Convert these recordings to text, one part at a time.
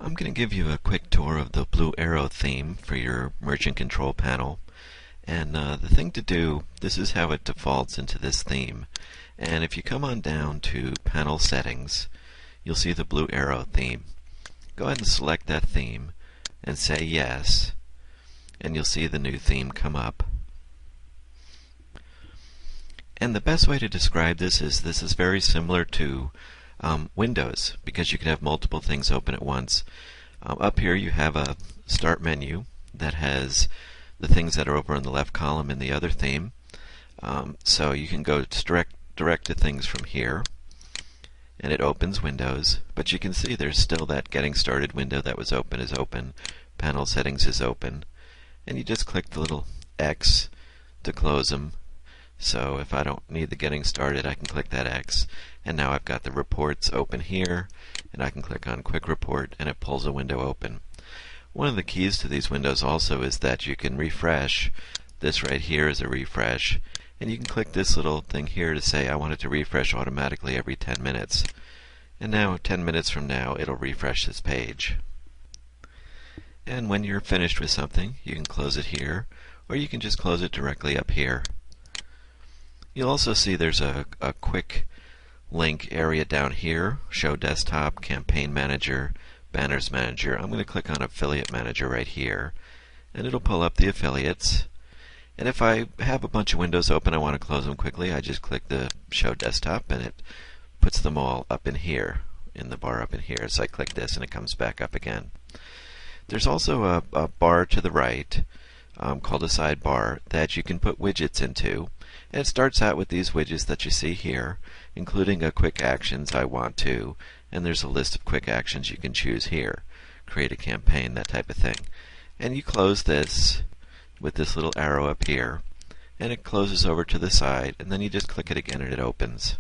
I'm going to give you a quick tour of the blue Aero theme for your merchant control panel. And the thing to do, this is how it defaults into this theme. And if you come on down to panel settings, you'll see the blue Aero theme. Go ahead and select that theme and say yes, and you'll see the new theme come up. And the best way to describe this is very similar to Windows, because you can have multiple things open at once. Up here you have a start menu that has the things that are over in the left column in the other theme. So you can go direct to things from here, and it opens Windows, but you can see there's still that getting started window that was open is open, panel settings is open, and you just click the little X to close them. So if I don't need the getting started, I can click that X, and now I've got the reports open here, and I can click on quick report and it pulls a window open. One of the keys to these windows also is that you can refresh. This right here is a refresh, and you can click this little thing here to say I want it to refresh automatically every 10 minutes. And now 10 minutes from now it'll refresh this page. And when you're finished with something, you can close it here, or you can just close it directly up here. You'll also see there's a quick link area down here, Show Desktop, Campaign Manager, Banners Manager. I'm going to click on Affiliate Manager right here, and it'll pull up the affiliates. And if I have a bunch of windows open, I want to close them quickly, I just click the Show Desktop and it puts them all up in here, in the bar up in here. So I click this and it comes back up again. There's also a bar to the right called a sidebar that you can put widgets into. And it starts out with these widgets that you see here, including a quick actions I want to, and there's a list of quick actions you can choose here. Create a campaign, that type of thing. And you close this with this little arrow up here, and it closes over to the side, and then you just click it again and it opens.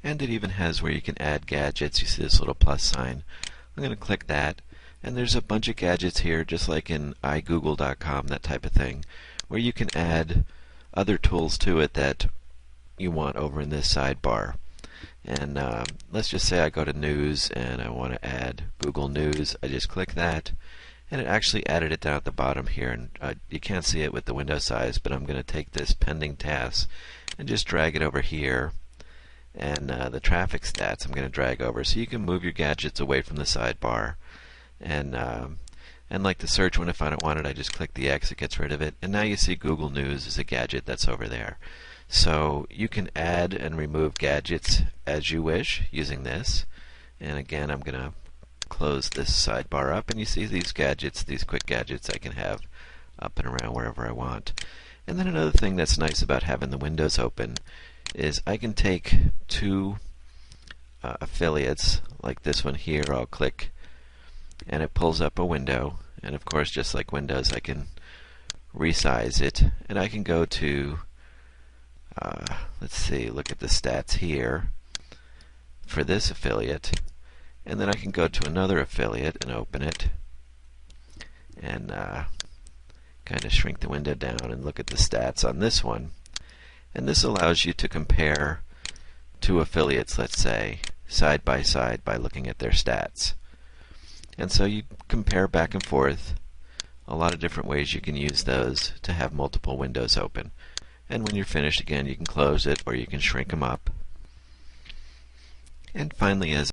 And it even has where you can add gadgets. You see this little plus sign. I'm going to click that, and there's a bunch of gadgets here, just like in igoogle.com, that type of thing, where you can add other tools to it that you want over in this sidebar. And let's just say I go to News and I want to add Google News. I just click that, and it actually added it down at the bottom here. And you can't see it with the window size, but I'm going to take this pending tasks and just drag it over here. And the traffic stats I'm going to drag over, so you can move your gadgets away from the sidebar. And like the search one, if I don't want it, I just click the X, it gets rid of it. And now you see Google News is a gadget that's over there. So you can add and remove gadgets as you wish using this. And again, I'm going to close this sidebar up, and you see these gadgets, these quick gadgets I can have up and around wherever I want. And then another thing that's nice about having the windows open is I can take two affiliates, like this one here. I'll click and it pulls up a window, and of course, just like Windows, I can resize it, and I can go to let's see, look at the stats here for this affiliate, and then I can go to another affiliate and open it and kind of shrink the window down and look at the stats on this one. And this allows you to compare two affiliates, let's say, side by side by looking at their stats. And so you compare back and forth. A lot of different ways you can use those to have multiple windows open. And when you're finished, again, you can close it or you can shrink them up. And finally, as